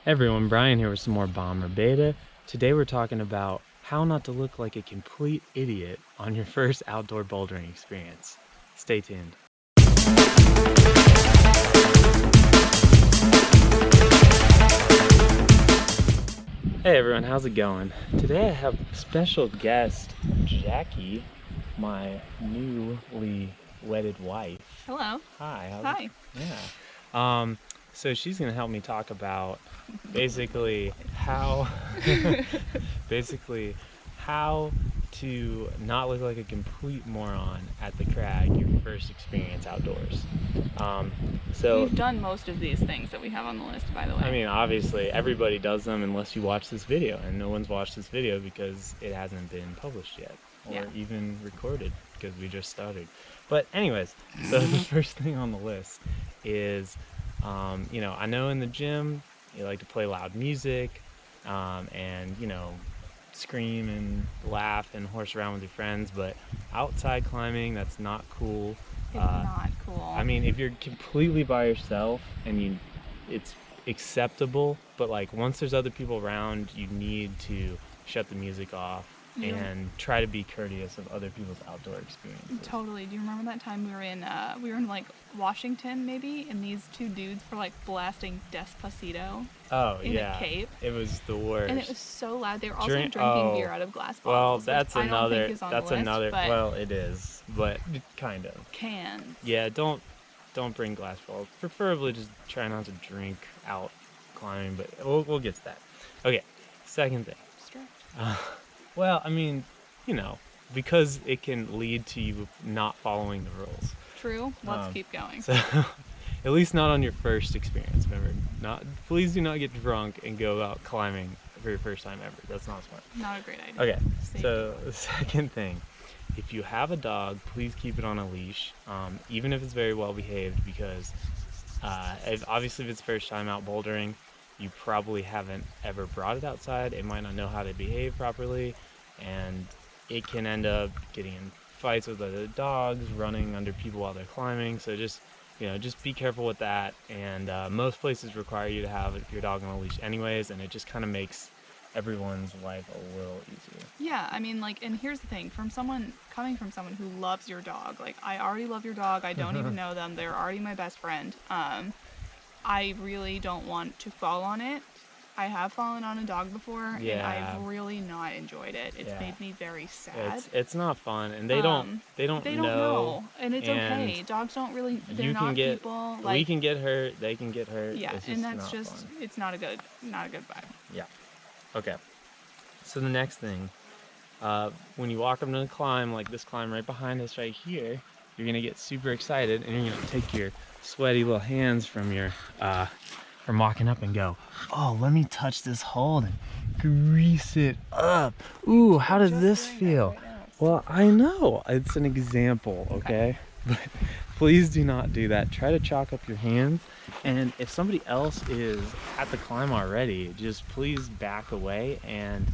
Hey everyone, Brian here with some more Bomber Beta. Today we're talking about how not to look like a complete idiot on your first outdoor bouldering experience. Stay tuned. Hey everyone, how's it going? Today I have special guest, Jackie, my newly wedded wife. Hello. Hi. Hi. Yeah. So she's gonna help me talk about basically how how to not look like a complete moron at the Crag your first experience outdoors. So we've done most of these things that we have on the list, by the way. I mean, obviously everybody does them unless you watch this video, and no one's watched this video because it hasn't been published yet or even recorded because we just started. But anyways, so the first thing on the list is you know, I know in the gym you like to play loud music and, you know, scream and laugh and horse around with your friends, but outside climbing, that's not cool. It's not cool. I mean, if you're completely by yourself and it's acceptable, but like once there's other people around, you need to shut the music off and try to be courteous of other people's outdoor experiences. Totally. Do you remember that time we were in like Washington maybe, and these two dudes were like blasting Despacito? Oh in a cave. It was the worst. And it was so loud. They were also drinking beer out of glass bottles. Well, that's another. List, well, it is, but kind of. Cans. Yeah, don't bring glass bottles. Preferably just try not to drink out climbing, but we'll get to that. Okay, second thing. Well, I mean, you know, because it can lead to you not following the rules. True. Let's keep going. So, at least not on your first experience. Remember, please do not get drunk and go out climbing for your first time ever. That's not smart. Not a great idea. Okay. So the second thing, if you have a dog, please keep it on a leash, even if it's very well behaved, because obviously if it's first time out bouldering, you probably haven't ever brought it outside. It might not know how to behave properly, and it can end up getting in fights with other dogs, running under people while they're climbing. So just, you know, just be careful with that. And most places require you to have your dog on a leash anyways, and it just kind of makes everyone's life a little easier. Yeah, I mean, like, and here's the thing, coming from someone who loves your dog, like, I already love your dog, I don't even know them, they're already my best friend. I really don't want to fall on it. I have fallen on a dog before, and I've really not enjoyed it. It's made me very sad. It's not fun, and they don't know, and it's okay. Dogs don't really. They're not people. Like, we can get hurt. They can get hurt. Yeah, and that's just fun. It's not a good vibe. Yeah. Okay. So the next thing, when you walk up to the climb, like this climb right behind us right here, you're gonna get super excited, and you're gonna take your sweaty little hands from your from walking up and go, oh, let me touch this hold and grease it up. Ooh, how does this feel? Right now, well, I know it's an example, okay? But please do not do that. Try to chalk up your hands, and if somebody else is at the climb already, just please back away and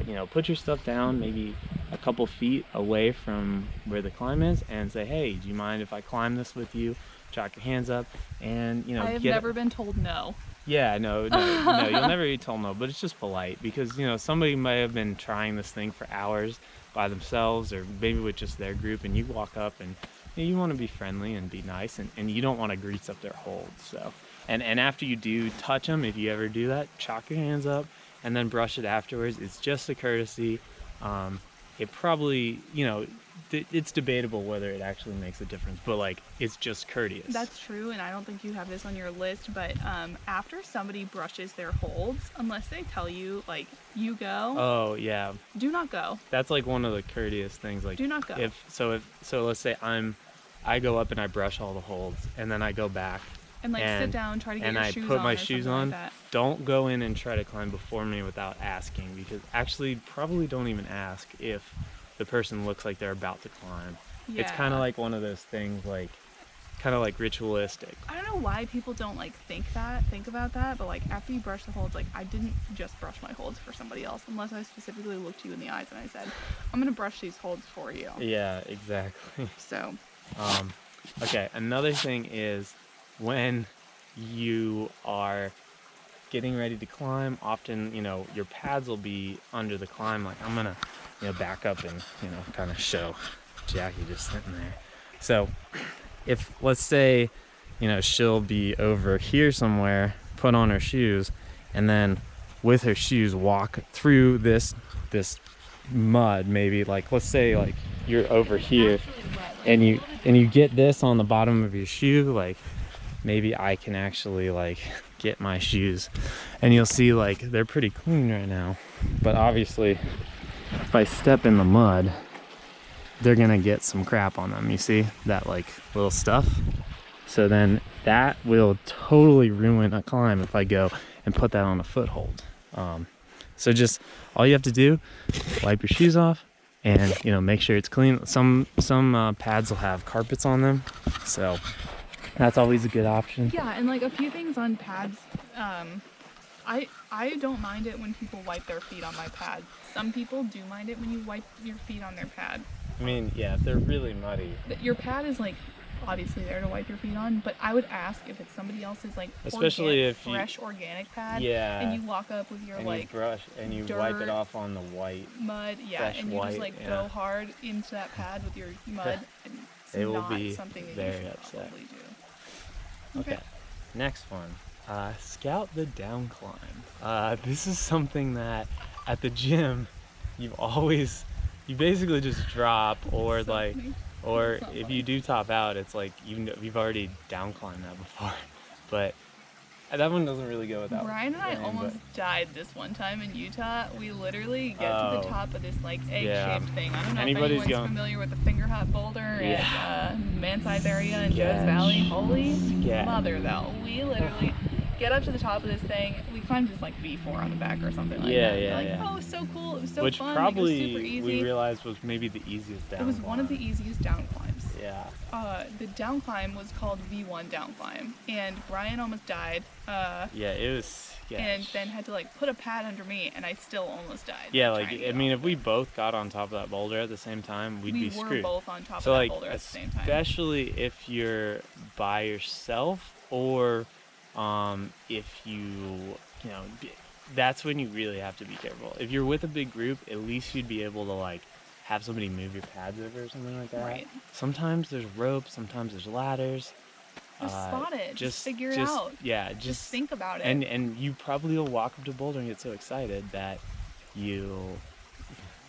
you know, put your stuff down maybe a couple feet away from where the climb is and say, hey, do you mind if I climb this with you? Chalk your hands up, and you know, I have never been told no. Yeah, no, you'll never be told no, but it's just polite, because, you know, somebody might have been trying this thing for hours by themselves, or maybe with just their group, and you walk up and you want to be friendly and be nice, and you don't want to grease up their holds. So, and after you do touch them, if you ever do that, chalk your hands up and then brush it afterwards. It's just a courtesy. It probably, you know, it's debatable whether it actually makes a difference, but like, it's just courteous. That's true, and I don't think you have this on your list, but after somebody brushes their holds, unless they tell you, like, you go. Oh yeah. Do not go. That's like one of the courteous things. Like, do not go. So let's say I go up and I brush all the holds, and then I go back. And like sit down, try to get your shoes on. And I put my shoes on. Like, don't go in and try to climb before me without asking, because actually probably don't even ask if the person looks like they're about to climb. Yeah. It's kind of like one of those things, like kind of like ritualistic. I don't know why people don't like think about that, but like after you brush the holds, like I didn't just brush my holds for somebody else, unless I specifically looked you in the eyes and I said, I'm gonna brush these holds for you. Yeah, exactly. So okay, another thing is when you are getting ready to climb, often, you know, your pads will be under the climb. Like I'm gonna, you know, back up and, you know, kind of show Jackie just sitting there. So if, let's say, you know, she'll be over here somewhere, put on her shoes, and then with her shoes walk through this mud, maybe, like let's say like you're over here and you get this on the bottom of your shoe, like maybe I can actually like get my shoes, and you'll see like they're pretty clean right now, but obviously if I step in the mud, they're gonna get some crap on them. You see that like little stuff? So then that will totally ruin a climb if I go and put that on a foothold. So just all you have to do, wipe your shoes off and, you know, make sure it's clean. Some pads will have carpets on them, so that's always a good option. Yeah, and like a few things on pads. I don't mind it when people wipe their feet on my pad. Some people do mind it when you wipe your feet on their pad. I mean, yeah, if they're really muddy. Your pad is like obviously there to wipe your feet on, but I would ask if it's somebody else's like especially organic, if fresh organic pad. Yeah. And you walk up with your and like you brush and you dirt, wipe it off on the white mud, yeah, fresh and you white, just like yeah. go hard into that pad with your mud, and it's They will not be something that very you should upset. probably do. Okay. Next one, scout the down climb. This is something that at the gym you basically just drop, or So like funny. or That's not if funny. you do top out, it's like you've already down climbed that before. But that one doesn't really go without Brian and I saying, almost died this one time in Utah. We literally get to the top of this like egg-shaped thing. I don't know Anybody's if anyone's familiar with the finger hut boulder at Man-Size area in Joe's Valley. Holy mother though. We literally get up to the top of this thing. We climbed this like V4 on the back or something like that. We're like, oh, it was so cool. It was so Which fun. probably it was super easy. we realized was maybe the easiest down It was climb. one of the easiest down climbs. Yeah. The down climb was called V1 down climb, and Brian almost died. Yeah, it was. Yeah. And then had to like put a pad under me, and I still almost died. Yeah, like trying to I get mean, off if we it. both got on top of that boulder at the same time, we'd be We were screwed. both on top So of that like, boulder at the same time. especially if you're by yourself, or if you know, that's when you really have to be careful. If you're with a big group, at least you'd be able to like have somebody move your pads over or something like that. Right. Sometimes there's ropes, sometimes there's ladders. Just spot it. Just figure it out. Yeah, Just think about it. And you probably will walk up to boulder and get so excited that you'll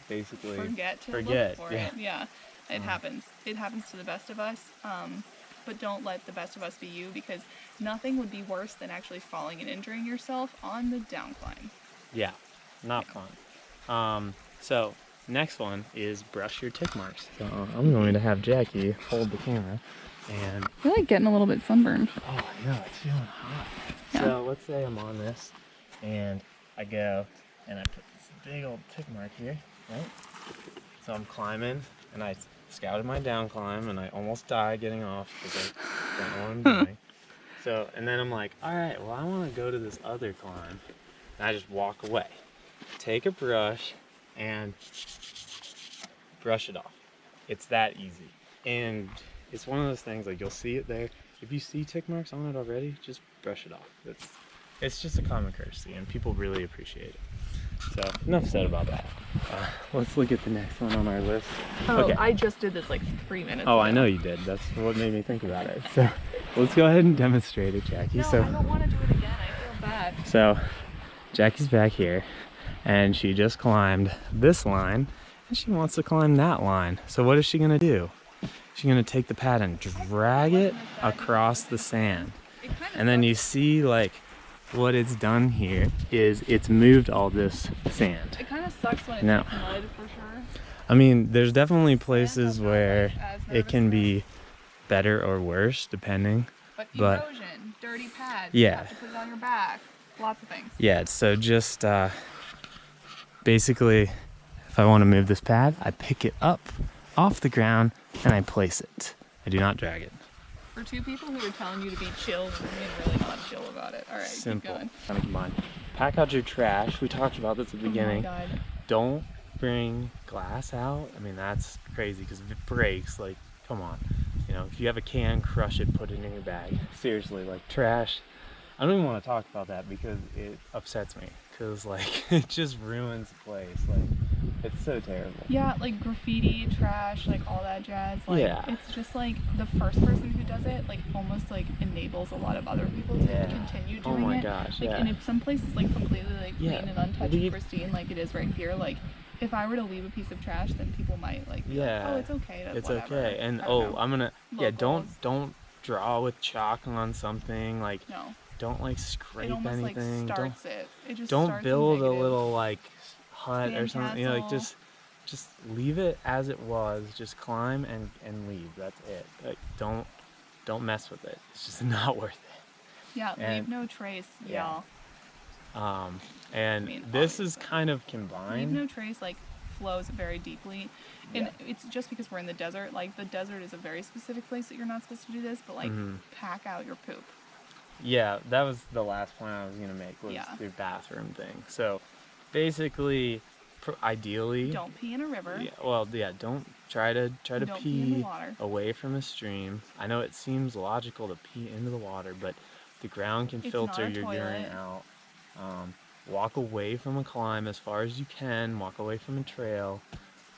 basically forget to forget. look for it. Yeah, it happens. It happens to the best of us. But don't let the best of us be you, because nothing would be worse than actually falling and injuring yourself on the down climb. Yeah, not fun. So next one is brush your tick marks. So I'm going to have Jackie hold the camera, and I feel like getting a little bit sunburned. oh, I know, it's feeling hot. Yeah. So let's say I'm on this, and I go and I put this big old tick mark here, right? So I'm climbing, and I scouted my down climb, and I almost died getting off because I don't know what I'm doing. So, and then I'm like, all right, well, I want to go to this other climb. And I just walk away. Take a brush and brush it off. It's that easy. And it's one of those things, like, you'll see it there. If you see tick marks on it already, just brush it off. It's just a common courtesy, and people really appreciate it. So, enough said about that. Let's look at the next one on our list. Oh, Okay. I just did this like 3 minutes Oh, ago. I know you did. That's what made me think about it. So, let's go ahead and demonstrate it, Jackie. No, So, I don't want to do it again. I feel bad. So, Jackie's back here, and she just climbed this line, and she wants to climb that line. So what is she gonna do? She's gonna take the pad and drag it across the sand. And then you see like what it's done here is it's moved all this sand. It kind of sucks when it's No. like mud for sure. I mean, there's definitely places I'm not, where like, as it can nervous be better or worse depending. But but- erosion, dirty pads, Yeah. you have to put it on your back, lots of things. Yeah, so just basically, if I want to move this pad, I pick it up off the ground and I place it. I do not drag it. For two people who are telling you to be chill, we're being really not chill about it. All right, Simple. keep going. Kind of combined. Pack out your trash. We talked about this at the beginning. Oh my God. Don't bring glass out. I mean, that's crazy because if it breaks, like, come on. You know, if you have a can, crush it, put it in your bag. Seriously, like, trash I don't even want to talk about that because it upsets me. Because like it just ruins the place. Like it's so terrible. Yeah, like graffiti, trash, like all that jazz. Like Yeah. it's just like the first person who does it, like almost like enables a lot of other people to Yeah. continue Oh doing my it. gosh, Like, yeah. and if some place is like completely like clean Yeah. and untouched Leave- and pristine, like it is right here, like if I were to leave a piece of trash, then people might like be like, Yeah. oh, it's okay. To, It's whatever. okay. And I don't oh, know. I'm gonna yeah. Locals. Don't draw with chalk on something. Like No. don't like It scrape almost like anything. starts it. It just Don't starts build a negative. little like hut or something. You know, like Sandcastle. just leave it as it was. Just climb and leave. That's it. Like don't mess with it. It's just not worth it. Yeah, And- leave no trace, yeah. y'all. And I mean, this is obviously. kind of Leave combined. no trace like flows very deeply, and Yeah. it's just because we're in the desert. Like the desert is a very specific place that you're not supposed to do this, but like pack out your poop. Yeah, that was the last point I was gonna make was Yeah. the bathroom thing. So basically, ideally, Don't pee in a river. yeah, well, yeah, don't try to Don't pee in the pee water. away from a stream. I know it seems logical to pee into the water, but the ground can It's filter not a your urine toilet. out. Walk away from a climb as far as you can. Walk away from a trail.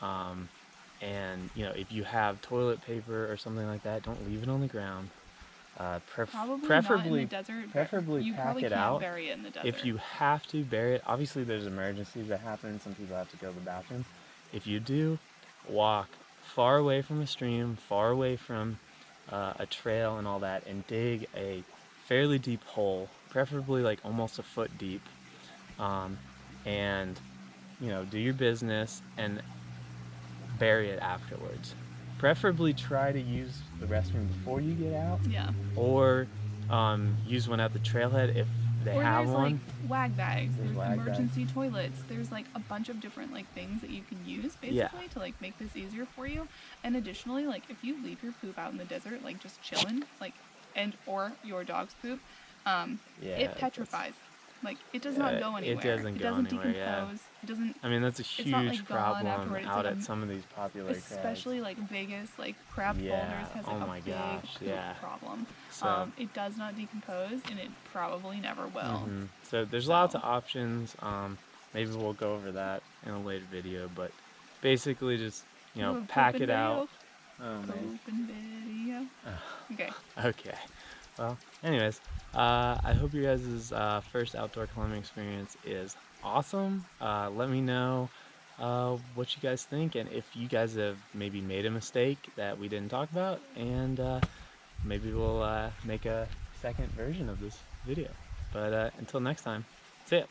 And you know, if you have toilet paper or something like that, don't leave it on the ground. Probably preferably, not in the desert. But preferably you pack probably it can't out. bury it in the desert. If you have to bury it, obviously there's emergencies that happen. Some people have to go to the bathroom. If you do, walk far away from a stream, far away from a trail and all that, and dig a fairly deep hole, preferably like almost a foot deep, and you know, do your business and bury it afterwards. Preferably try to use the restroom before you get out, yeah. or use one at the trailhead if they Or have there's one. like wag bags, There's there's wag emergency toilets, there's like a bunch of different like things that you can use basically to like make this easier for you. And additionally, like if you leave your poop out in the desert, like just chilling, like and or your dog's poop, Yeah, it petrifies. Like it does not go anywhere. It doesn't go anywhere, decompose. yeah. It doesn't. I mean, that's a It's not, huge like, gone problem afterward. It's out like at some of these popular especially like Vegas, like craft Yeah. boulders has like Oh a my big gosh, poop yeah. problem. So- It does not decompose, and it probably never will. So there's lots of options. Maybe we'll go over that in a later video, but basically just, you know, Ooh, pack poop it and out. video. Oh, man. Poop and video. Okay. Okay. Well, anyways, I hope your guys' first outdoor climbing experience is awesome. Let me know what you guys think, and if you guys have maybe made a mistake that we didn't talk about, and maybe we'll make a second version of this video. But until next time, see ya.